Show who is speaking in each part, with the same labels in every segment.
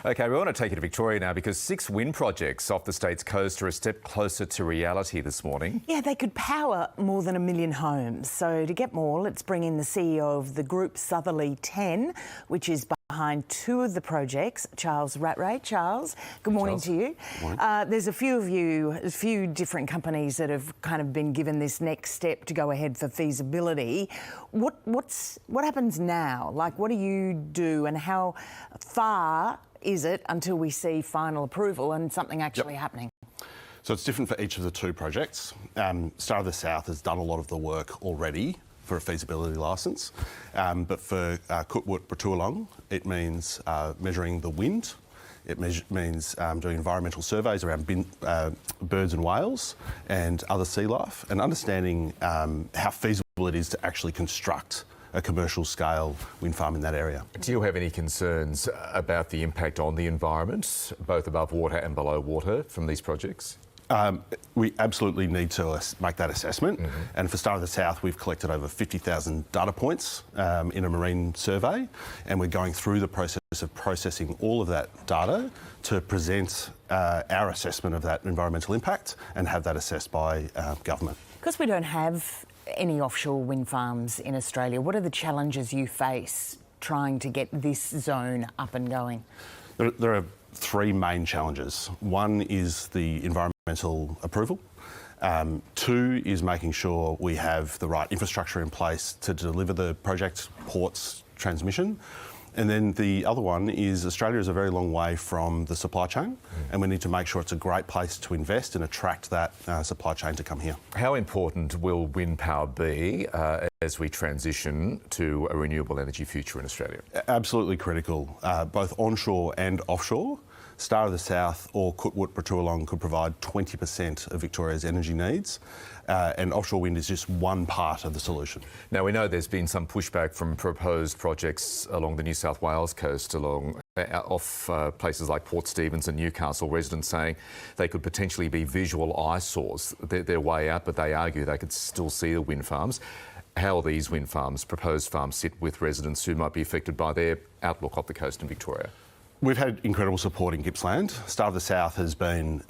Speaker 1: OK, we want to take you to Victoria now because 6 wind projects off the state's coast are a step closer to reality this morning.
Speaker 2: Yeah, they could power more than 1 million homes. So to get more, let's bring in the CEO of the group Southerly Ten, which is behind 2 of the projects, Charles Rattray. Charles, good morning to you.
Speaker 3: Good morning.
Speaker 2: There's a few different companies that have kind of been given this next step to go ahead for feasibility. What happens now? Like, what do you do and how far is it until we see final approval and something actually happening?
Speaker 3: So it's different for each of the 2 projects. Star of the South has done a lot of the work already for a feasibility licence, but for Kutwut-Bratulong, it means measuring the wind. It means doing environmental surveys around birds and whales and other sea life, and understanding how feasible it is to actually construct a commercial scale wind farm in that area.
Speaker 1: Do you have any concerns about the impact on the environment, both above water and below water, from these projects?
Speaker 3: We absolutely need to make that assessment. And for Star of the South, we've collected over 50,000 data points in a marine survey, and we're going through the process of processing all of that data to present our assessment of that environmental impact and have that assessed by government.
Speaker 2: Because we don't have any offshore wind farms in Australia, what are the challenges you face trying to get this zone up and going?
Speaker 3: There are 3 main challenges. One is the environmental approval. 2 is making sure we have the right infrastructure in place to deliver the project, ports, transmission. And then the other one is Australia is a very long way from the supply chain, and we need to make sure it's a great place to invest and attract that supply chain to come here.
Speaker 1: How important will wind power be as we transition to a renewable energy future in Australia?
Speaker 3: Absolutely critical, both onshore and offshore. Star of the South or Kutwut-Bratulong could provide 20% of Victoria's energy needs, and offshore wind is just one part of the solution.
Speaker 1: Now, we know there's been some pushback from proposed projects along the New South Wales coast, off places like Port Stephens and Newcastle, residents saying they could potentially be visual eyesores. They're way out, but they argue they could still see the wind farms. How will these wind farms, proposed farms, sit with residents who might be affected by their outlook off the coast in Victoria?
Speaker 3: We've had incredible support in Gippsland. Star of the South has been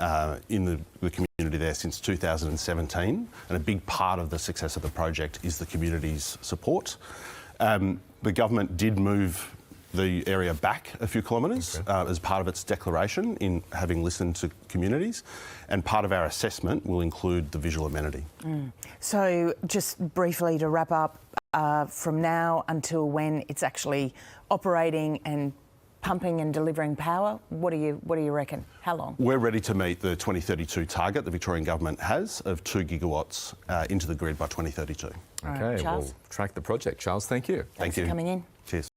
Speaker 3: in the community there since 2017, and a big part of the success of the project is the community's support. The government did move the area back a few kilometres as part of its declaration in having listened to communities, and part of our assessment will include the visual amenity.
Speaker 2: So just briefly to wrap up, from now until when it's actually operating and pumping and delivering power, what do you reckon? How long?
Speaker 3: We're ready to meet the 2032 target the Victorian Government has of 2 gigawatts into the grid by 2032.
Speaker 1: OK, we'll track the project. Charles, thank you.
Speaker 2: Thanks for coming in.
Speaker 3: Cheers.